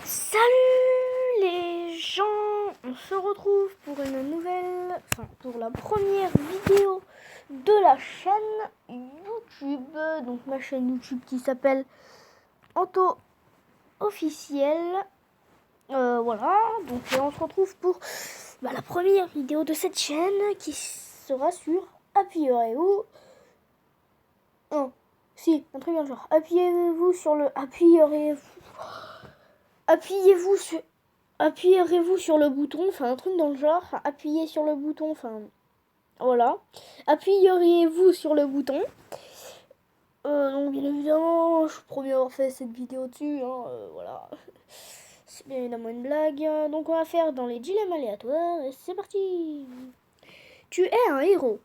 Salut les gens, on se retrouve pour une nouvelle, pour la première vidéo de la chaîne YouTube, donc ma chaîne YouTube qui s'appelle Anto Officiel. Voilà, donc on se retrouve pour la première vidéo de cette chaîne qui sera sur appuyez-vous. Non, si, un truc dans le genre. Appuyez-vous sur le bouton, un truc dans le genre, appuyez sur le bouton, voilà. Appuyeriez-vous sur le bouton. Donc bien évidemment, je vous promets avoir fait cette vidéo dessus, voilà. C'est bien évidemment une blague. Donc on va faire dans les dilemmes aléatoires, et c'est parti. Tu es un héros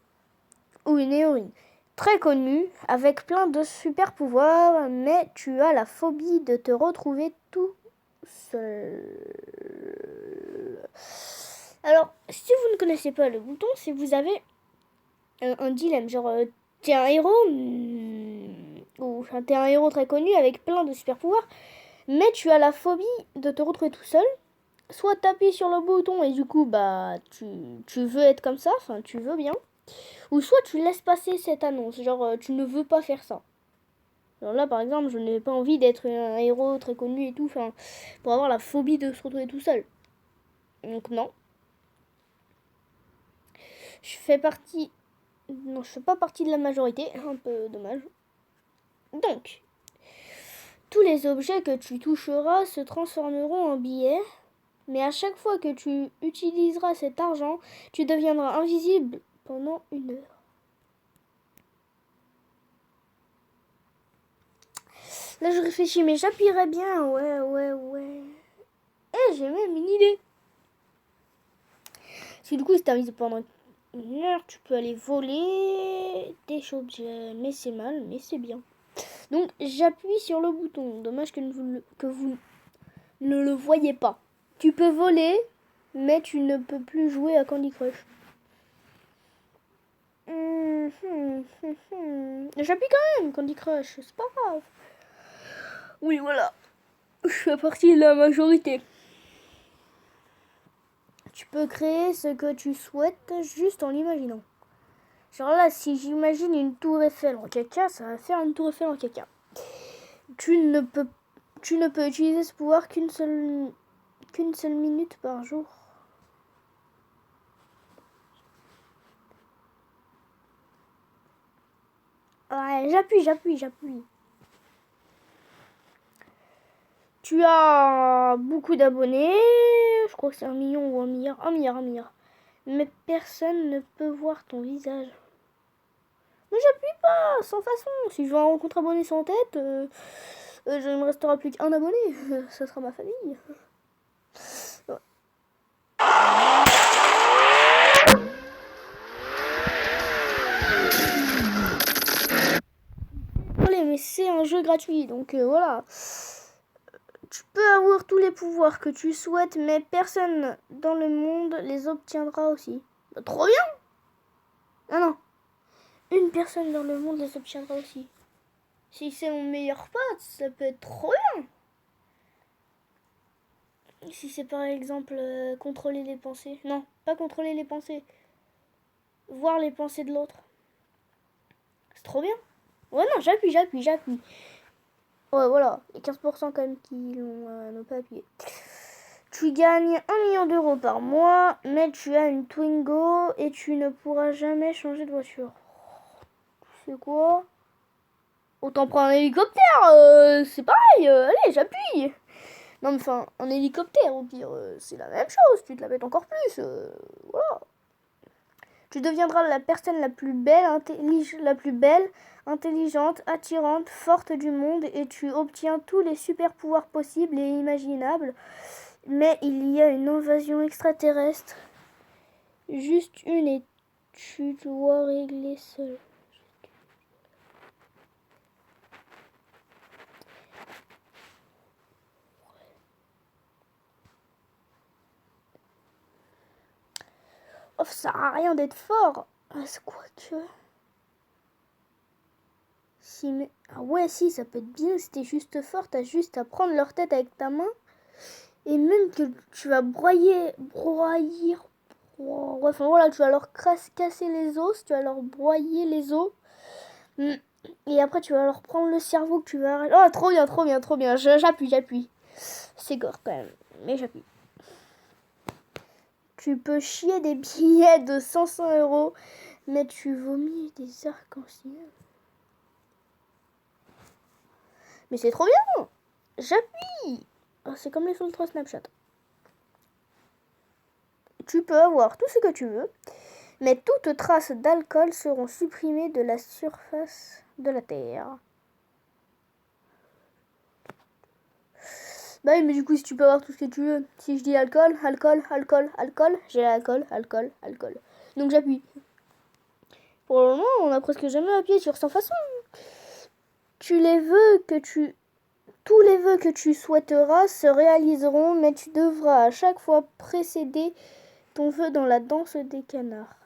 ou une héroïne très connu, avec plein de super pouvoirs, mais tu as la phobie de te retrouver tout seul. Alors, si vous ne connaissez pas le bouton, si vous avez un dilemme, genre t'es un héros, ou t'es un héros très connu avec plein de super pouvoirs, mais tu as la phobie de te retrouver tout seul, soit t'appuies sur le bouton et du coup tu veux être comme ça, tu veux bien, ou soit tu laisses passer cette annonce, genre tu ne veux pas faire ça. Alors là par exemple, je n'ai pas envie d'être un héros très connu et tout, pour avoir la phobie de se retrouver tout seul. Donc non. Je fais pas partie de la majorité, un peu dommage. Donc, tous les objets que tu toucheras se transformeront en billets, mais à chaque fois que tu utiliseras cet argent, tu deviendras invisible pendant 1 heure. Là, je réfléchis, mais j'appuierais bien, ouais. Et j'ai même une idée. Si du coup, si t'es invisible pendant 1 heure, tu peux aller voler des objets, mais c'est mal, mais c'est bien. Donc j'appuie sur le bouton. Dommage que vous ne le voyez pas. Tu peux voler, mais tu ne peux plus jouer à Candy Crush. J'appuie quand même Candy Crush, c'est pas grave. Oui, voilà. Je fais partie de la majorité. Tu peux créer ce que tu souhaites juste en l'imaginant. Genre là, si j'imagine une tour Eiffel en caca, ça va faire une tour Eiffel en caca. Tu ne peux utiliser ce pouvoir qu'une seule minute par jour. Ouais, j'appuie. Tu as beaucoup d'abonnés. Je crois que c'est 1 million ou 1 milliard. 1 milliard. Mais personne ne peut voir ton visage. Mais j'appuie pas, sans façon. Si je veux un compte abonné sans tête, je ne me restera plus qu'un abonné. Ça sera ma famille. Ouais. Mais c'est un jeu gratuit, donc voilà. Tu peux avoir tous les pouvoirs que tu souhaites, mais personne dans le monde les obtiendra aussi. Bah, trop bien! Ah non. Une personne dans le monde les obtiendra aussi. Si c'est mon meilleur pote, ça peut être trop bien. Si c'est par exemple contrôler les pensées. Non, pas contrôler les pensées. Voir les pensées de l'autre. C'est trop bien. Ouais, non, j'appuie. Ouais, voilà. Il y a 15% quand même qui n'ont pas appuyé. Tu gagnes 1 million d'euros par mois, mais tu as une Twingo et tu ne pourras jamais changer de voiture. C'est quoi? Autant prendre un hélicoptère, c'est pareil, allez, j'appuie. Non, mais un hélicoptère, au pire, c'est la même chose, tu te la pètes encore plus, voilà. Tu deviendras la personne la plus belle, intelligente, attirante, forte du monde et tu obtiens tous les super pouvoirs possibles et imaginables. Mais il y a une invasion extraterrestre. Juste une et tu dois régler seul. Oh, ça sert à rien d'être fort. Ah, c'est quoi que... Si, mais... Ah ouais, si, ça peut être bien si t'es juste fort. T'as juste à prendre leur tête avec ta main Et même que tu vas enfin voilà, tu vas leur casser les os, tu vas leur broyer les os. Et après, tu vas leur prendre le cerveau que tu vas... Oh, trop bien, trop bien, trop bien. J'appuie. C'est gore quand même, mais j'appuie. Tu peux chier des billets de 500 euros, mais tu vomis des arcs-en-ciel. Mais c'est trop bien. J'appuie. Oh, c'est comme les filtres Snapchat. Tu peux avoir tout ce que tu veux, mais toutes traces d'alcool seront supprimées de la surface de la Terre. Bah oui, mais du coup, si tu peux avoir tout ce que tu veux, si je dis alcool, j'ai alcool. Donc j'appuie. Pour le moment, on a presque jamais appuyé sur 100 façons. Tous les vœux que tu souhaiteras se réaliseront, mais tu devras à chaque fois précéder ton vœu dans la danse des canards.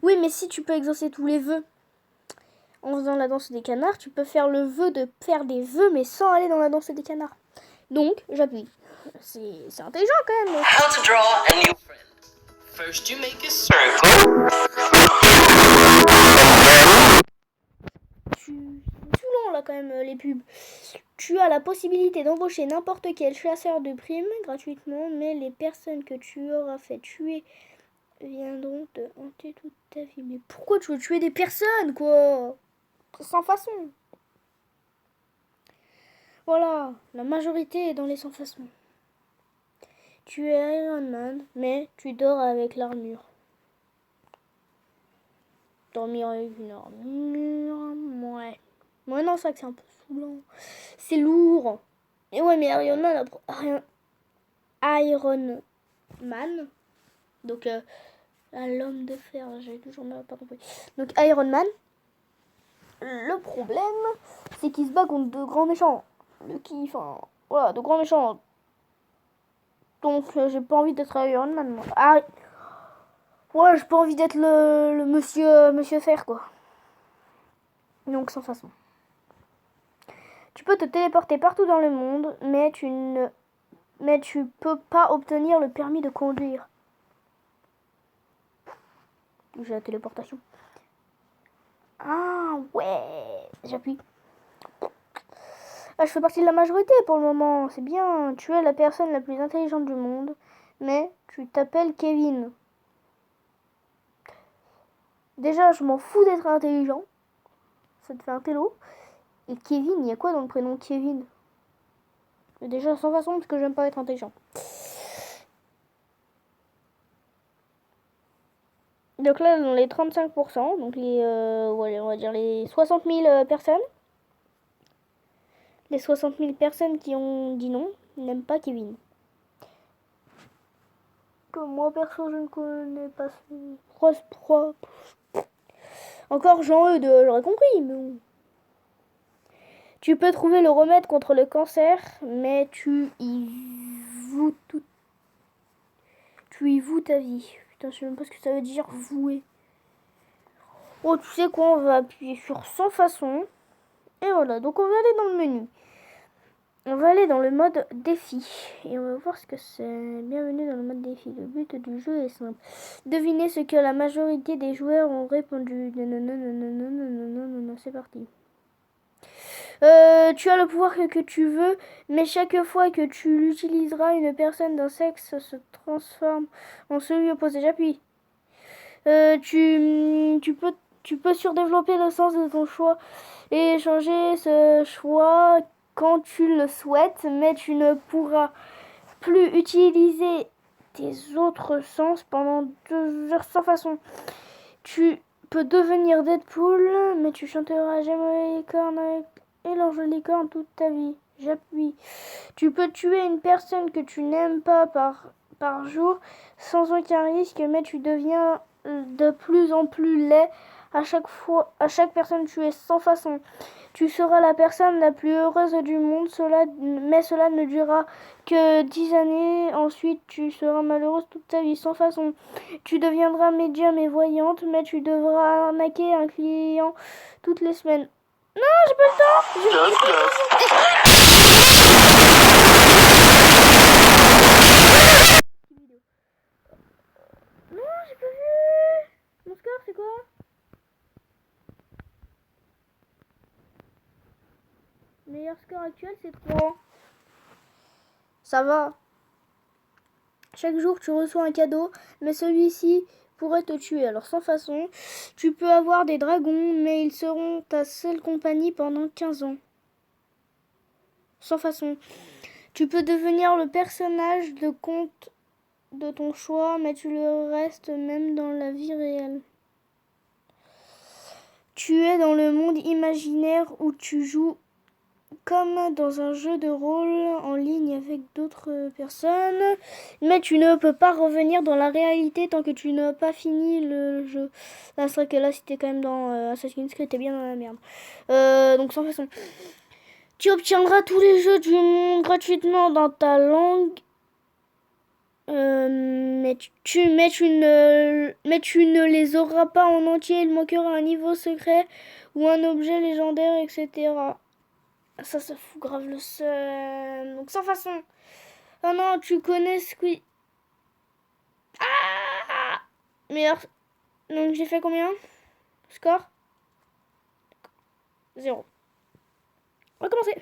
Oui, mais si tu peux exaucer tous les vœux en faisant la danse des canards, tu peux faire le vœu de faire des vœux, mais sans aller dans la danse des canards. Donc, j'appuie. C'est intelligent quand même. How to draw a new friend. First you make a circle. C'est long là quand même les pubs. Tu as la possibilité d'embaucher n'importe quel chasseur de primes gratuitement, mais les personnes que tu auras fait tuer viendront te hanter toute ta vie. Mais pourquoi tu veux tuer des personnes, quoi? Sans façon. Voilà, la majorité est dans les sans façons. Tu es Iron Man, mais tu dors avec l'armure. Dormir avec une armure, ouais. Ouais, non, c'est vrai que c'est un peu saoulant. C'est lourd. Et ouais, mais Iron Man, donc l'homme de fer, j'ai toujours pas compris. Donc Iron Man, le problème, c'est qu'il se bat contre de grands méchants. Voilà, de grands méchants. Donc j'ai pas envie d'être Iron Man, moi. Ah, ouais, j'ai pas envie d'être le monsieur fer, quoi. Donc sans façon. Tu peux te téléporter partout dans le monde, mais tu peux pas obtenir le permis de conduire. J'ai la téléportation. Ah ouais, j'appuie. Ah, je fais partie de la majorité pour le moment, c'est bien. Tu es la personne la plus intelligente du monde, mais tu t'appelles Kevin. Déjà, je m'en fous d'être intelligent. Ça te fait un télo. Et Kevin, il y a quoi dans le prénom Kevin? Déjà, sans façon, parce que j'aime pas être intelligent. Donc là, dans les 35%, donc on va dire les 60 000 personnes. Les 60 000 personnes qui ont dit non n'aiment pas Kevin. Comme moi, perso, je ne connais pas ce Encore Jean-Eudes, j'aurais compris, mais bon. Tu peux trouver le remède contre le cancer, mais tu y voues ta vie. Putain, je sais même pas ce que ça veut dire, vouer. Oh, tu sais quoi, on va appuyer sur 100 façons. Et voilà, donc on va aller dans le menu. On va aller dans le mode défi. Et on va voir ce que c'est. Bienvenue dans le mode défi. Le but du jeu est simple. Devinez ce que la majorité des joueurs ont répondu. Non, c'est parti. Tu as le pouvoir que tu veux, mais chaque fois que tu l'utiliseras, une personne d'un sexe se transforme en celui opposé. J'appuie. Tu peux surdévelopper le sens de ton choix et changer ce choix quand tu le souhaites, mais tu ne pourras plus utiliser tes autres sens pendant 2 heures sans façon. Tu peux devenir Deadpool, mais tu chanteras jamais les cornes et leur jolie corne toute ta vie. J'appuie. Tu peux tuer une personne que tu n'aimes pas par jour sans aucun risque, mais tu deviens de plus en plus laid à chaque personne tuée sans façon. Tu seras la personne la plus heureuse du monde, mais cela ne durera que 10 années. Ensuite, tu seras malheureuse toute ta vie sans façon. Tu deviendras médium et voyante, mais tu devras arnaquer un client toutes les semaines. Non, j'ai pas le temps. Non, j'ai pas vu. Mon score, c'est quoi? Meilleur score actuel, c'est 3. Ça va. Chaque jour, tu reçois un cadeau, mais celui-ci pourrait te tuer. Alors, sans façon, tu peux avoir des dragons, mais ils seront ta seule compagnie pendant 15 ans. Sans façon. Tu peux devenir le personnage de conte de ton choix, mais tu le restes même dans la vie réelle. Tu es dans le monde imaginaire où tu joues comme dans un jeu de rôle en ligne avec d'autres personnes, mais tu ne peux pas revenir dans la réalité tant que tu n'as pas fini le jeu. Là, c'est vrai que là, c'était quand même dans Assassin's Creed, t'es bien dans la merde. Donc, sans façon. Tu obtiendras tous les jeux du monde gratuitement dans ta langue. Mais tu ne les auras pas en entier. Il manquera un niveau secret ou un objet légendaire, etc. Ça fout grave le seum. Donc sans façon. Oh non, tu connais Squid. Ah, meilleur. Donc j'ai fait combien? Score 0. On va commencer.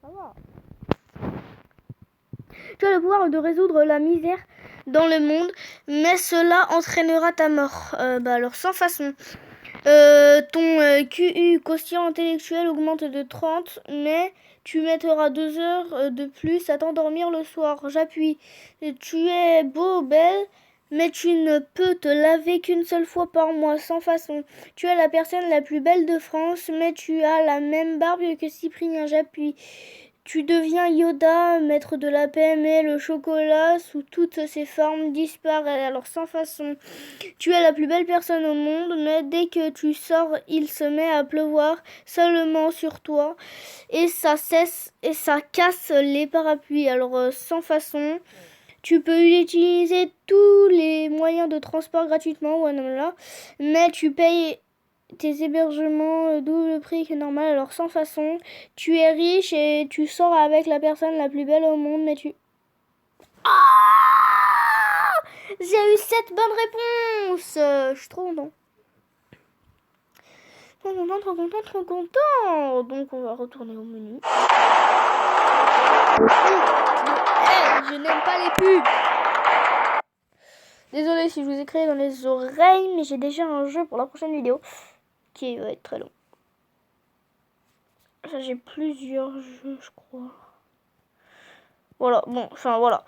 Ça va. Tu as le pouvoir de résoudre la misère dans le monde, mais cela entraînera ta mort. Alors sans façon. Ton QI, quotient intellectuel, augmente de 30, mais tu mettras 2 heures de plus à t'endormir le soir. J'appuie. Tu es beau, belle, mais tu ne peux te laver qu'une seule fois par mois, sans façon. Tu es la personne la plus belle de France, mais tu as la même barbe que Cyprien. J'appuie. Tu deviens Yoda, maître de la paix, mais le chocolat, sous toutes ses formes, disparaît. Alors sans façon. Tu es la plus belle personne au monde, mais dès que tu sors, il se met à pleuvoir seulement sur toi. Et ça casse les parapluies. Alors sans façon. Tu peux utiliser tous les moyens de transport gratuitement, voilà, mais tu payes tes hébergements double prix que normal. Alors sans façon. Tu es riche et tu sors avec la personne la plus belle au monde, mais tu... Ah, j'ai eu 7 bonnes réponses. Je suis trop content. Trop content. Donc on va retourner au menu. Je n'aime pas les pubs. Désolée si je vous ai créé dans les oreilles, mais j'ai déjà un jeu pour la prochaine vidéo qui va être très long. Enfin, j'ai plusieurs jeux, je crois. Voilà, bon, enfin voilà.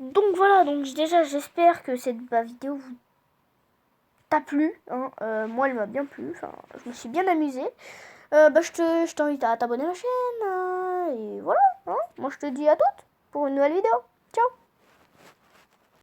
Donc voilà, donc déjà j'espère que cette vidéo vous t'a plu. Hein. Moi elle m'a bien plu, enfin je me suis bien amusée. Je t'invite à t'abonner à ma chaîne. Et voilà, hein. Moi je te dis à toutes pour une nouvelle vidéo.